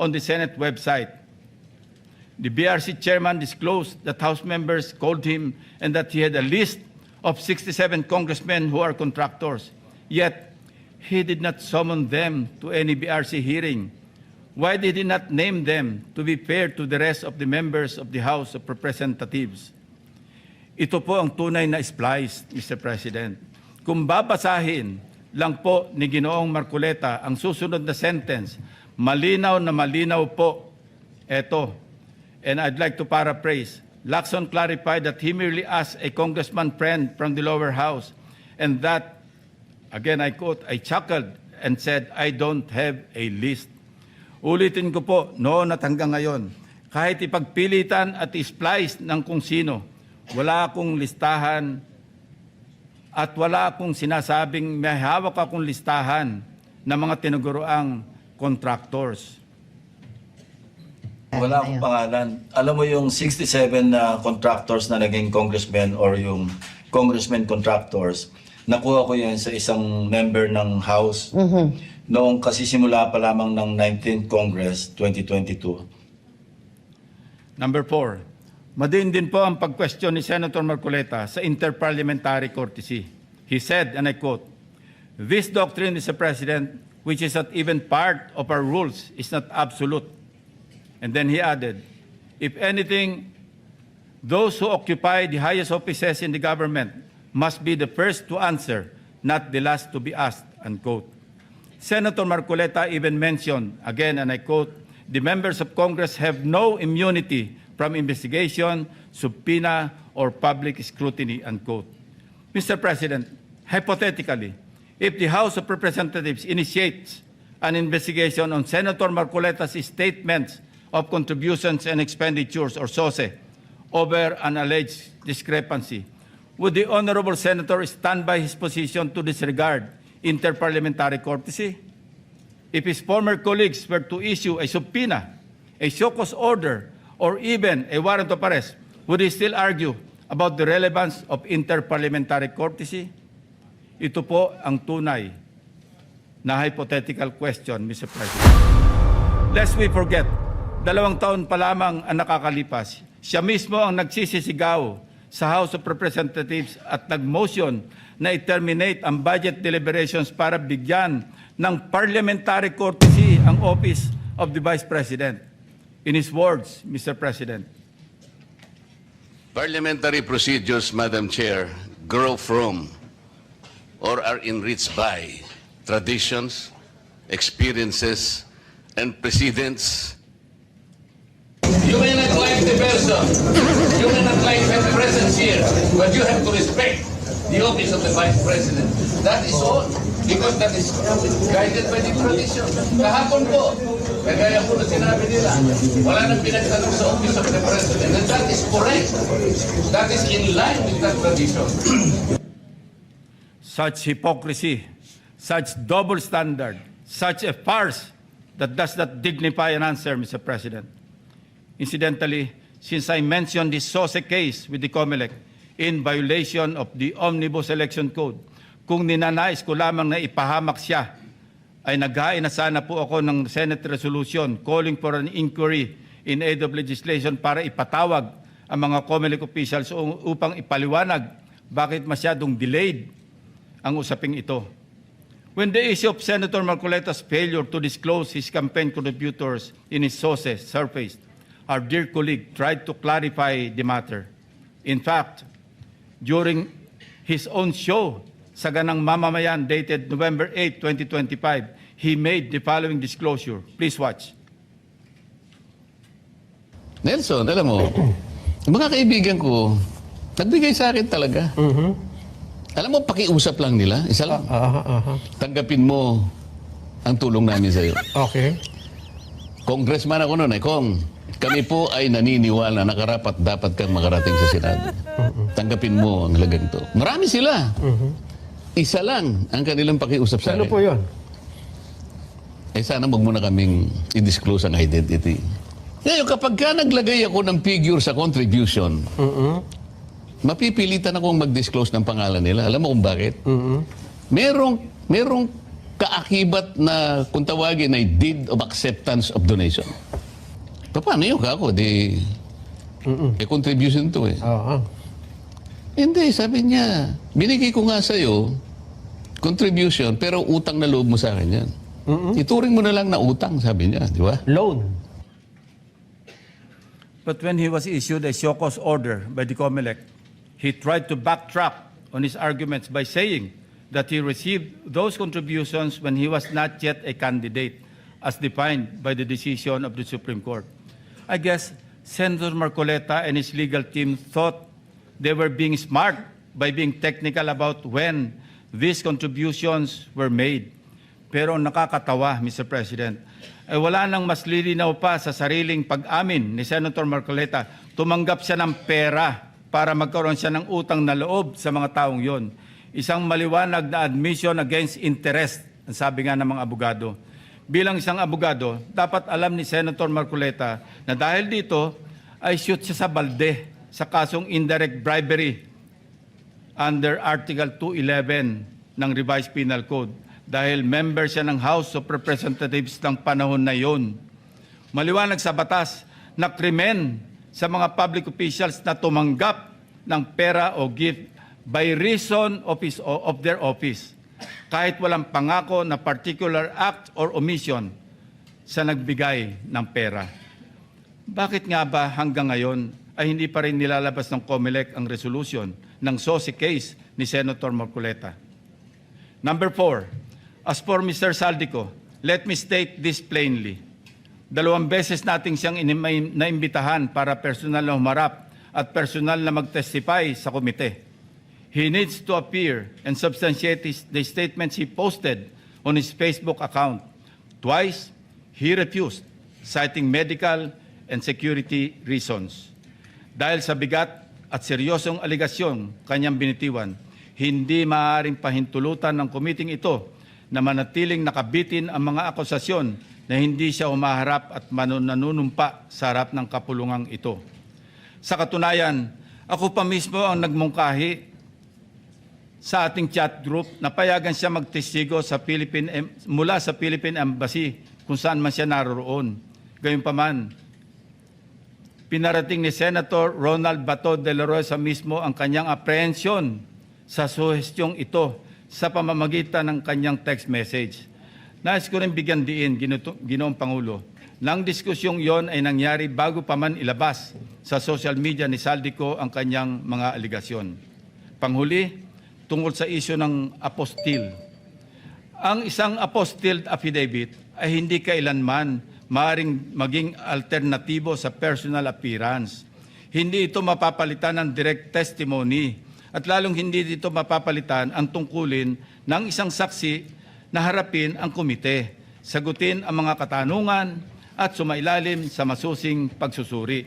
on the Senate website. The BRC chairman disclosed that House members called him and that he had a list of 67 congressmen who are contractors. Yet, he did not summon them to any BRC hearing. Why did he not name them to be fair to the rest of the members of the House of Representatives? Ito po ang tunay na splice, Mr. President. Kung babasahin lang po ni Ginoong Marcoleta ang susunod na sentence, malinaw na malinaw po ito. And I'd like to paraphrase. Lacson clarified that he merely asked a congressman friend from the lower house and that, again I quote, I chuckled and said, I don't have a list. Ulitin ko po, noon at hanggang ngayon, kahit ipagpilitan at isplice ng kung sino, wala akong listahan at wala akong sinasabing may hawak akong listahan ng mga tinuguroang contractors. Wala akong pangalan. Alam mo yung 67 na contractors na naging congressmen or yung congressmen contractors, nakuha ko yan sa isang member ng House noong kasi simula pa lamang ng 19th Congress 2022. Number 4, madiin din po ang pag-question ni Senator Marcoleta sa interparliamentary courtesy. He said, and I quote, "This doctrine, Mr. President, which is not even part of our rules, is not absolute." And then he added, if anything, those who occupy the highest offices in the government must be the first to answer, not the last to be asked, unquote. Senator Marcoleta even mentioned, again, and I quote, the members of Congress have no immunity from investigation, subpoena, or public scrutiny, unquote. Mr. President, hypothetically, if the House of Representatives initiates an investigation on Senator Marcoleta's statements of contributions and expenditures, or SOSE, over an alleged discrepancy, would the Honorable Senator stand by his position to disregard interparliamentary courtesy? If his former colleagues were to issue a subpoena, a show cause order, or even a warrant of arrest, would he still argue about the relevance of interparliamentary courtesy? Ito po ang tunay na hypothetical question, Mr. President. Lest we forget, 2 taon pa lamang ang nakakalipas, siya mismo ang nagsisisigaw sa House of Representatives at nag-motion na i-terminate ang budget deliberations para bigyan ng parliamentary courtesy ang Office of the Vice President. In his words, Mr. President, parliamentary procedures, Madam Chair, grow from or are enriched by traditions, experiences, and precedents. You may not like the person, you may not like the presence here, but you have to respect the office of the Vice President. That is all, because that is guided by the tradition. Kahapon po, kagaya po na sinabi nila, wala nang pinagtanong sa office of the President, and that is correct. That is in line with that tradition. such hypocrisy, such double standard, such a farce that does not dignify an answer, Mr. President. Incidentally, since I mentioned this SOSE case with the COMELEC in violation of the Omnibus Election Code, kung ninanais ko lamang na ipahamak siya, ay naghain na sana po ako ng Senate resolution calling for an inquiry in aid of legislation para ipatawag ang mga COMELEC officials upang ipaliwanag bakit masyadong delayed ang usaping ito. When the issue of Senator Marcoleta's failure to disclose his campaign contributors in his sources surfaced, our dear colleague tried to clarify the matter. In fact, during his own show, Saganang Mamamayan, dated November 8, 2025, he made the following disclosure. Please watch. Nelson, alam mo, yung mga kaibigan ko, nagbigay sa akin talaga. Alam mo, pakiusap lang nila, isa lang. Tanggapin mo ang tulong namin sa iyo. Okay. Congressman ako noon, Kong. Kami po ay naniniwala na karapat dapat kang makarating sa Senado. Tanggapin mo ang halagang to. Marami sila. Isa lang ang kanilang pakiusap sa Ano akin. po yun? Eh sana wag mo na kaming i-disclose ang identity. Ngayon, kapag ka naglagay ako ng figure sa contribution, mapipilitan akong mag-disclose ng pangalan nila. Alam mo kung bakit? Merong kaakibat na kung tawagin ay deed of acceptance of donation. Paano yun kako? Contribution to eh. Oo. Hindi, sabi niya, binigay ko nga sa'yo, contribution, pero utang na loob mo sa akin yan. Ituring mo na lang na utang, sabi niya, di ba? Loan. But when he was issued a show cause order by the COMELEC, he tried to backtrack on his arguments by saying that he received those contributions when he was not yet a candidate, as defined by the decision of the Supreme Court. I guess Senator Marcoleta and his legal team thought they were being smart by being technical about when these contributions were made. Pero nakakatawa, Mr. President, ay wala nang mas lilinaw pa sa sariling pag-amin ni Senator Marcoleta. Tumanggap siya ng pera para magkaroon siya ng utang na loob sa mga taong yon. Isang maliwanag na admission against interest, ang sabi nga ng mga abogado. Bilang isang abogado, dapat alam ni Senator Marcoleta na dahil dito ay shoot siya sa balde sa kasong indirect bribery under Article 211 ng Revised Penal Code dahil member siya ng House of Representatives ng panahon na yon. Maliwanag sa batas na krimen sa mga public officials na tumanggap ng pera o gift by reason of their office, kahit walang pangako na particular act or omission sa nagbigay ng pera. Bakit nga ba hanggang ngayon ay hindi pa rin nilalabas ng COMELEC ang resolution ng SOSI case ni Senator Marcoleta? Number 4, as for Mr. Saldico, let me state this plainly. 2 beses nating siyang naimbitahan para personal na humarap at personal na mag-testify sa komite. He needs to appear and substantiate the statements he posted on his Facebook account. Twice, he refused, citing medical and security reasons. Dahil sa bigat at seryosong aligasyon kanyang binitiwan, hindi maaaring pahintulutan ng komiting ito na manatiling nakabitin ang mga akusasyon na hindi siya humaharap at nanunumpa sa harap ng kapulungang ito. Sa katunayan, ako pa mismo ang nagmungkahi sa ating chat group na payagan siya magtestigo sa mula sa Philippine Embassy kung saan man siya naroroon. Gayunpaman, pinarating ni Senator Ronald Bato de la Rosa mismo ang kanyang apprehension sa suhestyong ito sa pamamagitan ng kanyang text message. Nais ko rin bigyan diin, Ginoong Pangulo, nang diskusyong yon ay nangyari bago pa man ilabas sa social media ni Saldico ang kanyang mga aligasyon. Panghuli, tungkol sa isyu ng apostil. Ang isang apostille affidavit ay hindi kailanman maaaring maging alternatibo sa personal appearance. Hindi ito mapapalitan ng direct testimony at lalong hindi dito mapapalitan ang tungkulin ng isang saksi na harapin ang komite, sagutin ang mga katanungan at sumailalim sa masusing pagsusuri.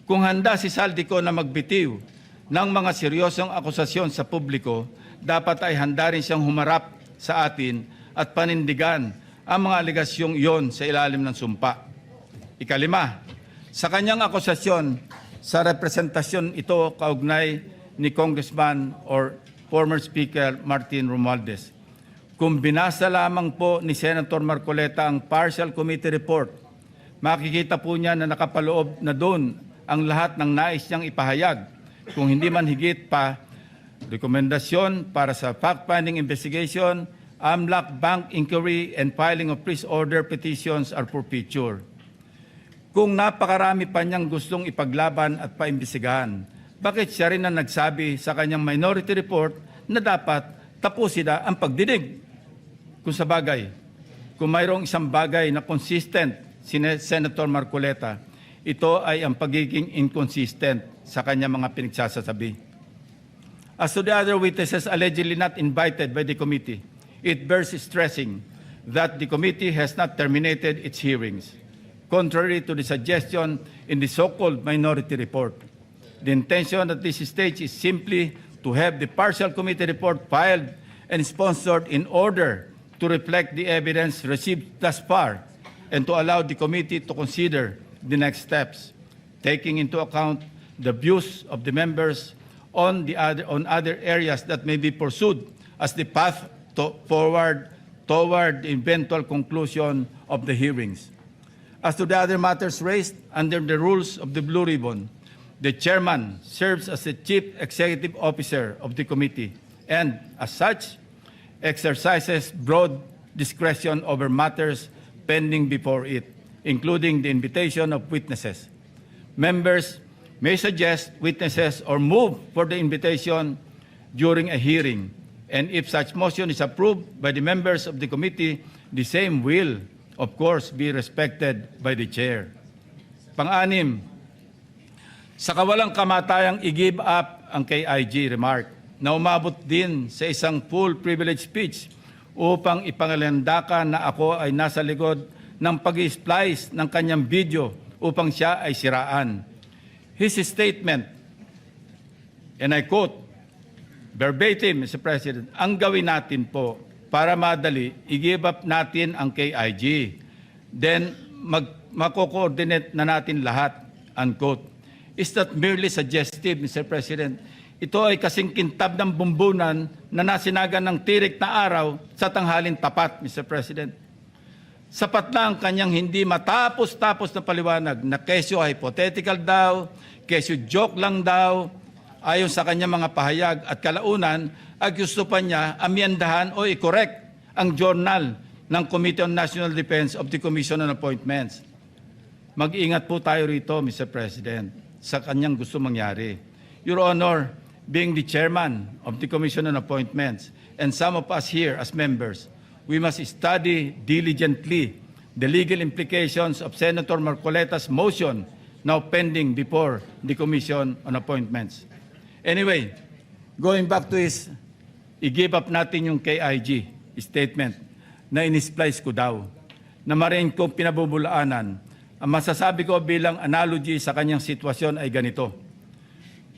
Kung handa si Saldico na magbitiw ng mga seryosong akusasyon sa publiko, dapat ay handa rin siyang humarap sa atin at panindigan ang mga aligasyong iyon sa ilalim ng sumpa. Ikalima, sa kanyang akusasyon sa representasyon ito kaugnay ni Congressman or former Speaker Martin Romualdez. Kung binasa lamang po ni Senator Marcoleta ang partial committee report, makikita po niya na nakapaloob na doon ang lahat ng nais niyang ipahayag. Kung hindi man higit pa, rekomendasyon para sa fact-finding investigation, AMLAC bank inquiry, and filing of freeze order petitions are for future. Kung napakarami pa niyang gustong ipaglaban at paimbestigahan, bakit siya rin ang nagsabi sa kanyang minority report na dapat tapusin na ang pagdinig? Kung sa bagay, kung mayroong isang bagay na consistent si Senator Marcoleta, ito ay ang pagiging inconsistent sa kanyang mga pinagsasasabi. As to the other witnesses allegedly not invited by the committee, it bears stressing that the committee has not terminated its hearings, contrary to the suggestion in the so-called minority report. The intention at this stage is simply to have the partial committee report filed and sponsored in order to reflect the evidence received thus far and to allow the committee to consider the next steps, taking into account the views of the members on other areas that may be pursued as the path forward toward the eventual conclusion of the hearings. As to the other matters raised under the rules of the Blue Ribbon, the chairman serves as the chief executive officer of the committee and, as such, exercises broad discretion over matters pending before it, including the invitation of witnesses. Members may suggest witnesses or move for the invitation during a hearing, and if such motion is approved by the members of the committee, the same will, of course, be respected by the chair. Pang-anim, sa kawalang kamatayang i-give up ang KIG remark na umabot din sa isang full privilege speech upang ipangalandakan na ako ay nasa likod ng pag-splice ng kanyang video upang siya ay siraan. His statement, and I quote, verbatim, Mr. President, ang gawin natin po para madali, i-give up natin ang KIG. Then, mako-coordinate na natin lahat, unquote. Is that merely suggestive, Mr. President? Ito ay kasing kintab ng bumbunan na nasinagan ng tirik na araw sa tanghalin tapat, Mr. President. Sapat na ang kanyang hindi matapos-tapos na paliwanag na kesyo hypothetical daw, kesyo joke lang daw, ayon sa kanyang mga pahayag at kalaunan ay gusto pa niya amyendahan o i-correct ang journal ng Committee on National Defense of the Commission on Appointments. Mag-ingat po tayo rito, Mr. President, sa kanyang gusto mangyari. Your Honor, being the chairman of the Commission on Appointments and some of us here as members, we must study diligently the legal implications of Senator Marcoleta's motion now pending before the Commission on Appointments. Anyway, going back to his i-give up natin yung KIG statement na in-splice ko daw, na marin kong pinabubulaanan, ang masasabi ko bilang analogy sa kanyang sitwasyon ay ganito.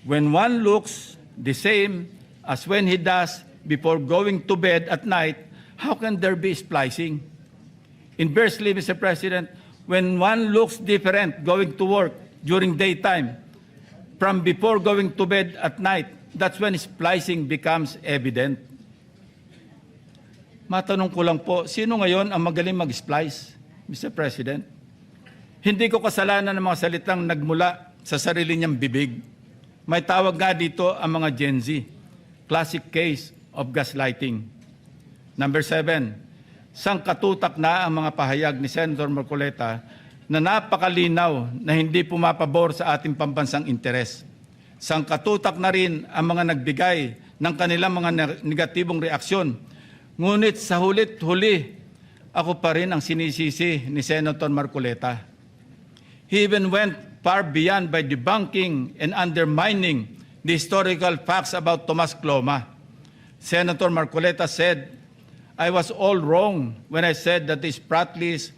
When one looks the same as when he does before going to bed at night, how can there be splicing? Inversely, Mr. President, when one looks different going to work during daytime from before going to bed at night, that's when splicing becomes evident. Matanong ko lang po, sino ngayon ang magaling mag-splice, Mr. President? Hindi ko kasalanan ng mga salitang nagmula sa sarili niyang bibig. May tawag nga dito ang mga Gen Z, classic case of gaslighting. Number 7, sangkatutak na ang mga pahayag ni Senator Marcoleta na napakalinaw na hindi pumapabor sa ating pambansang interes. Sangkatutak na rin ang mga nagbigay ng kanilang mga negatibong reaksyon. Ngunit sa hulit-huli, ako pa rin ang sinisisi ni Senator Marcoleta. He even went far beyond by debunking and undermining the historical facts about Tomas Cloma. Senator Marcoleta said, I was all wrong when I said that this Spratlys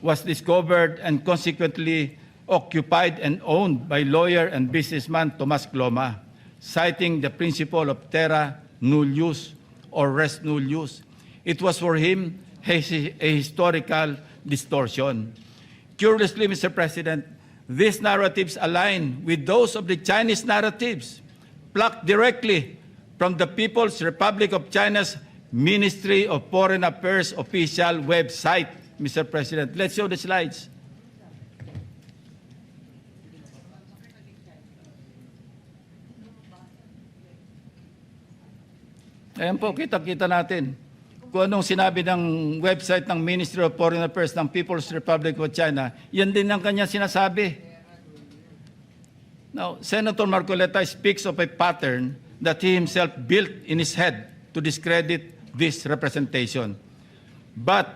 was discovered and consequently occupied and owned by lawyer and businessman Tomas Cloma, citing the principle of terra nullius or res nullius. It was for him a historical distortion. Curiously, Mr. President, these narratives align with those of the Chinese narratives, plucked directly from the People's Republic of China's Ministry of Foreign Affairs official website, Mr. President. Let's show the slides. Ayan po, kita-kita natin kung anong sinabi ng website ng Ministry of Foreign Affairs ng People's Republic of China. Yan din ang kanya sinasabi. Now, Senator Marcoleta speaks of a pattern that he himself built in his head to discredit this representation. But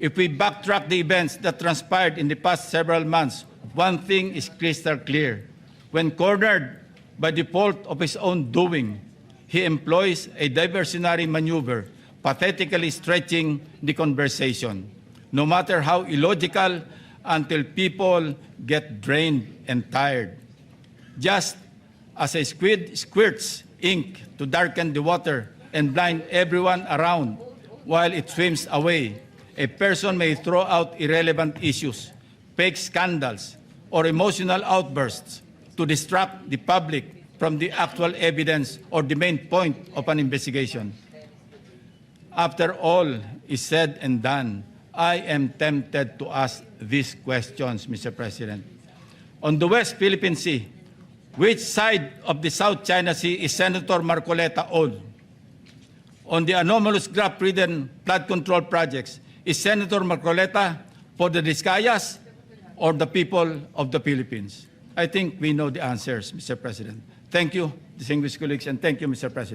if we backtrack the events that transpired in the past several months, one thing is crystal clear. When cornered by the fault of his own doing, he employs a diversionary maneuver, pathetically stretching the conversation, no matter how illogical, until people get drained and tired. Just as a squid squirts ink to darken the water and blind everyone around while it swims away, a person may throw out irrelevant issues, fake scandals, or emotional outbursts to distract the public from the actual evidence or the main point of an investigation. After all is said and done, I am tempted to ask these questions, Mr. President. On the West Philippine Sea, which side of the South China Sea is Senator Marcoleta on? On the anomalous graft-ridden flood control projects, is Senator Marcoleta for the Discayas or the people of the Philippines? I think we know the answers, Mr. President. Thank you, distinguished colleagues, and thank you, Mr. President.